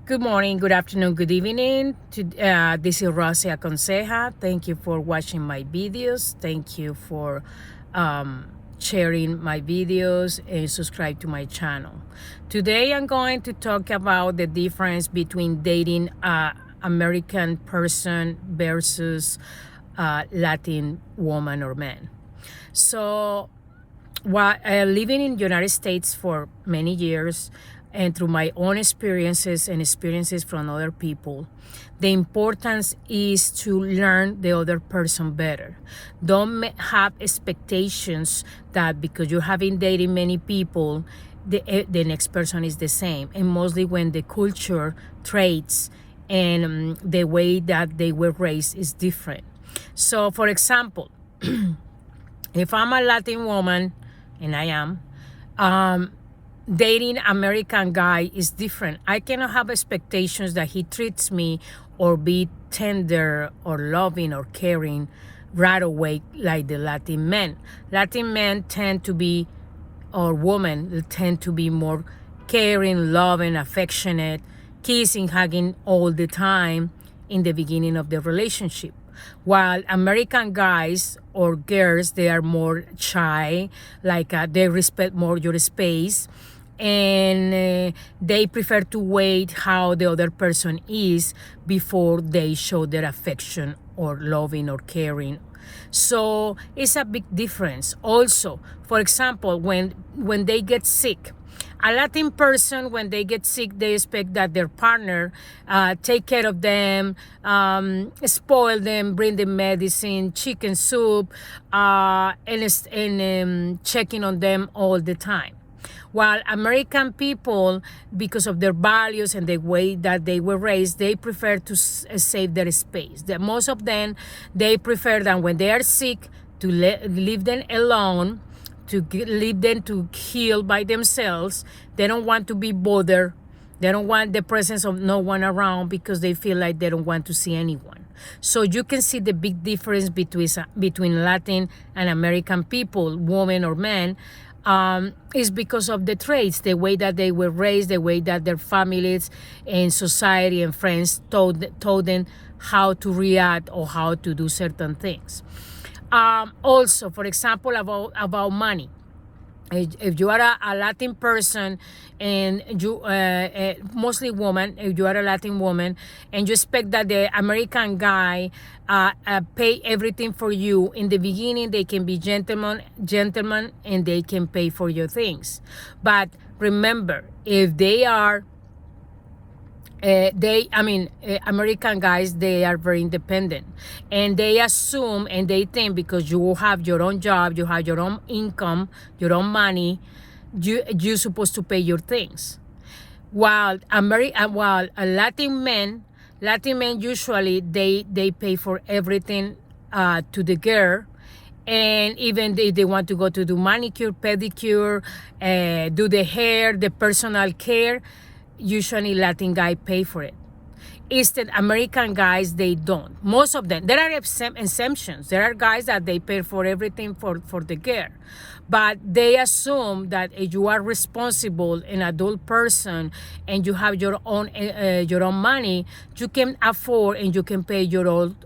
Good morning, good afternoon, good evening. This is Rosy Aconseja. Thank you for watching my videos. Thank you for sharing my videos and subscribe to my channel. Today I'm going to talk about the difference between dating American person versus Latin woman or man. So while living in the United States for many years and through my own experiences and experiences from other people, the importance is to learn the other person better. Don't have expectations that because you have been dating many people, the next person is the same. And mostly when the culture, traits, and the way that they were raised is different. So, for example, if I'm a Latin woman, and I am, um, dating American guy is different. I cannot have expectations that he treats me or be tender or loving or caring right away like the Latin men. Latin men tend to be, or women tend to be more caring, loving, affectionate, kissing, hugging all the time in the beginning of the relationship. While American guys or girls, they are more shy, like they respect more your space, and they prefer to wait how the other person is before they show their affection or loving or caring. So it's a big difference. Also, for example, when they get sick, a Latin person, when they get sick, they expect that their partner take care of them, spoil them, bring them medicine, chicken soup, and checking on them all the time. While American people, because of their values and the way that they were raised, they prefer to save their space. Most of them, they prefer that when they are sick, to leave them alone, to leave them to heal by themselves. They don't want to be bothered. They don't want the presence of no one around because they feel like they don't want to see anyone. So you can see the big difference between Latin and American people, women or men, is because of the traits, the way that they were raised, the way that their families and society and friends told them how to react or how to do certain things. Also, for example, about money. If you are a Latin person and you mostly woman, if you are a Latin woman and you expect that the American guy pay everything for you in the beginning, they can be gentlemen, and they can pay for your things. But remember, if they are American guys, they are very independent, and they assume and they think because you have your own job, you have your own income, your own money, you're supposed to pay your things. While Latin men usually they pay for everything to the girl. And even if they want to go to do manicure, pedicure, do the hair, the personal care, usually Latin guy pay for it. Instead, American guys, they don't. Most of them. There are exceptions. There are guys that they pay for everything for the girl. But they assume that if you are responsible, an adult person, and you have your own money, you can afford and you can pay your own,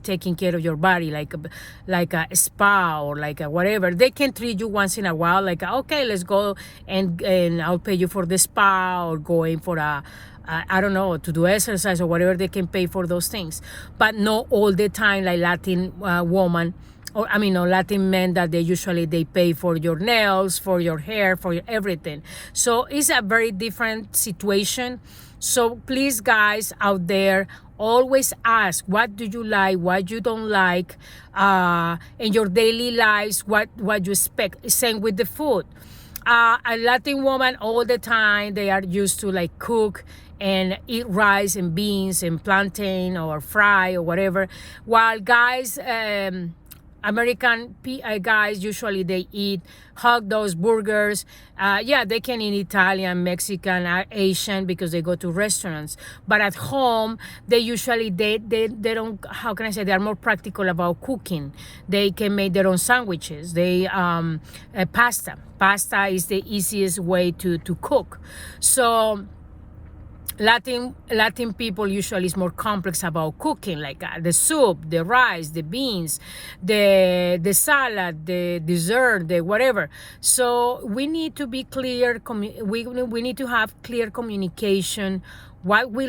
taking care of your body, like a spa or like a whatever. They can treat you once in a while, like, okay, let's go and I'll pay you for the spa or going for I don't know, to do exercise or whatever. They can pay for those things, but not all the time like Latin woman, or Latin men, that they pay for your nails, for your hair, for your everything. So it's a very different situation. So please, guys out there, always ask what do you like, what you don't like in your daily lives, what you expect. Same with the food. A Latin woman, all the time they are used to like cook and eat rice and beans and plantain or fry or whatever, while guys, American guys, usually they eat hot dogs, burgers. They can eat Italian, Mexican, Asian because they go to restaurants. But at home, they usually they don't. How can I say? They are more practical about cooking. They can make their own sandwiches. They pasta. Pasta is the easiest way to cook. So Latin people usually is more complex about cooking, like the soup, the rice, the beans, the salad, the dessert, the whatever. So we need to be clear. We need to have clear communication. What we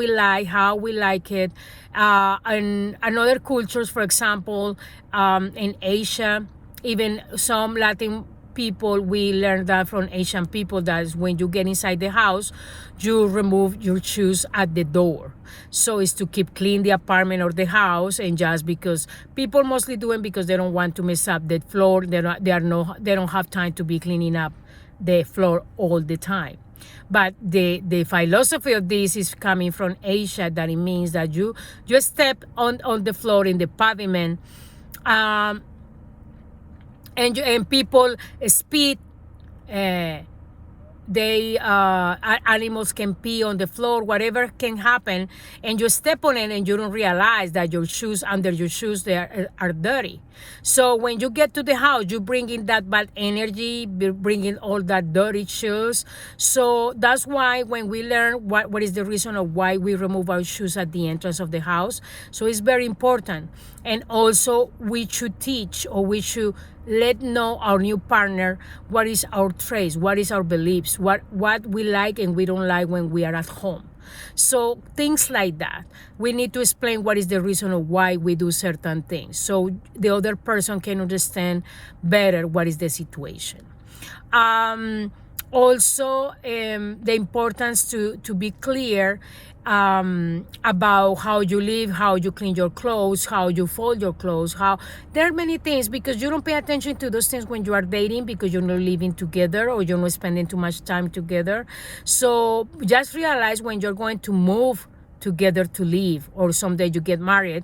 like, how we like it, and other cultures, for example, in Asia, even some Latin people, we learned that from Asian people, that is when you get inside the house, you remove your shoes at the door. So it's to keep clean the apartment or the house, and just because people mostly do it because they don't want to mess up the floor. They don't have time to be cleaning up the floor all the time. But the philosophy of this is coming from Asia, that it means that you step on the floor in the pavement, um, and people spit. Uh, animals can pee on the floor, whatever can happen, and you step on it and you don't realize that your shoes, under your shoes, they are dirty. So when you get to the house, you bring in that bad energy, bring in all that dirty shoes. So that's why when we learn what is the reason of why we remove our shoes at the entrance of the house, so it's very important. And also we should teach, or we should let know our new partner what is our traits, what is our beliefs, what we like and we don't like when we are at home. So things like that, we need to explain what is the reason of why we do certain things, so the other person can understand better what is the situation. Also, the importance to be clear about how you live, how you clean your clothes, how you fold your clothes, how there are many things, because you don't pay attention to those things when you are dating, because you're not living together or you're not spending too much time together. So just realize when you're going to move together to live, or someday you get married,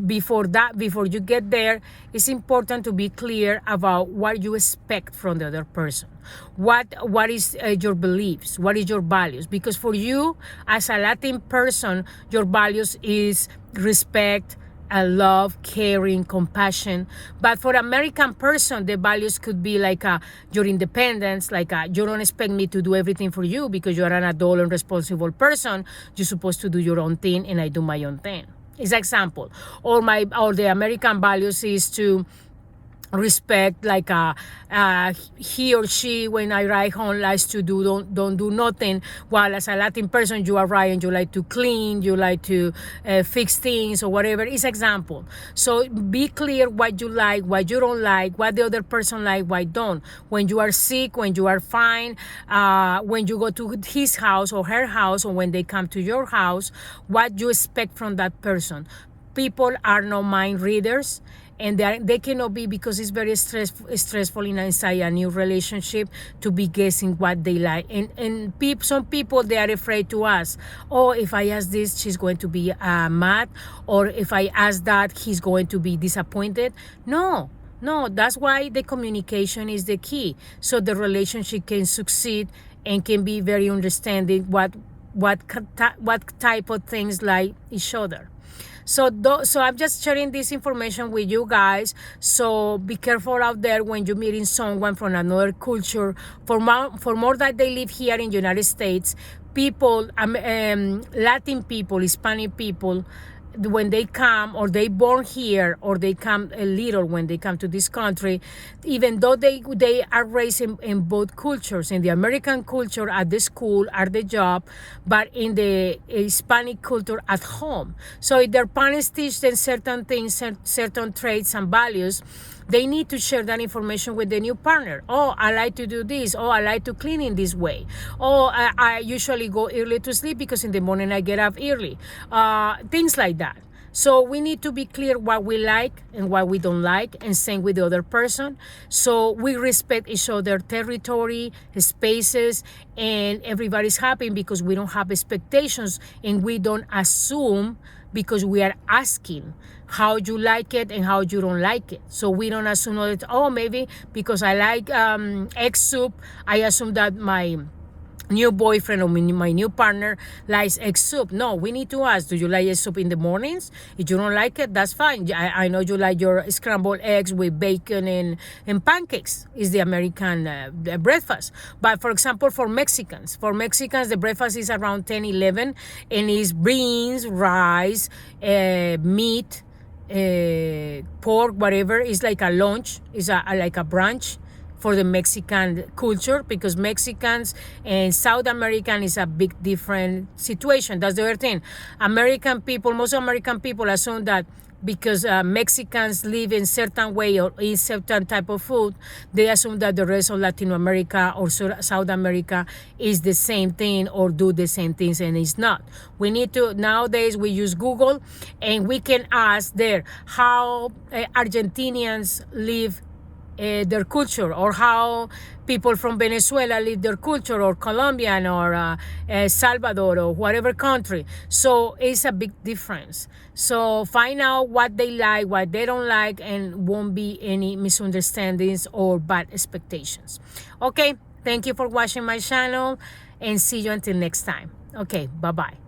before you get there, it's important to be clear about what you expect from the other person. What is your beliefs, what is your values, because for you as a Latin person, your values is respect, love, caring, compassion. But for American person, the values could be like your independence, like you don't expect me to do everything for you because you're an adult and responsible person. You're supposed to do your own thing, and I do my own thing. It's an example. Or the American values is to respect, like he or she, when I ride home, likes to don't do nothing, while as a Latin person, you arrive and you like to clean, you like to fix things or whatever. It's example. So be clear what you like, what you don't like, what the other person like, why don't. When you are sick, when you are fine, when you go to his house or her house, or when they come to your house, what you expect from that person. People are no mind readers, and they cannot be, because it's very stressful inside a new relationship to be guessing what they like. And some people, they are afraid to ask, oh, if I ask this, she's going to be mad, or if I ask that, he's going to be disappointed. No, that's why the communication is the key, so the relationship can succeed and can be very understanding what type of things like each other. So I'm just sharing this information with you guys. So be careful out there when you're meeting someone from another culture. For more that they live here in the United States, people, Latin people, Hispanic people, when they come, or they born here, or they come a little when they come to this country, even though they are raised in both cultures, in the American culture at the school, at the job, but in the Hispanic culture at home. So if their parents teach them certain things, certain traits and values, they need to share that information with the new partner. Oh, I like to do this. Oh, I like to clean in this way. Oh, I usually go early to sleep because in the morning I get up early. Things like that. So we need to be clear what we like and what we don't like, and same with the other person. So we respect each other's territory, spaces, and everybody's happy because we don't have expectations, and we don't assume, because we are asking how you like it and how you don't like it. So we don't assume that, oh, maybe because I like egg soup, I assume that my new boyfriend or my new partner likes egg soup. No, we need to ask, do you like egg soup in the mornings? If you don't like it, that's fine. I know you like your scrambled eggs with bacon and pancakes is the American breakfast. But for example, for Mexicans, the breakfast is around 10, 11, and it's beans, rice, meat, pork, whatever. It's like a lunch. It's like a brunch for the Mexican culture, because Mexicans and South American is a big different situation. That's the other thing. Most American people assume that because Mexicans live in certain way or eat certain type of food, they assume that the rest of Latin America or South America is the same thing or do the same things, and it's not. We need to, nowadays we use Google, and we can ask there how Argentinians live their culture, or how people from Venezuela live their culture, or Colombian, or Salvador, or whatever country. So it's a big difference. So find out what they like, what they don't like, and won't be any misunderstandings or bad expectations. Okay, thank you for watching my channel, and see you until next time. Okay, bye-bye.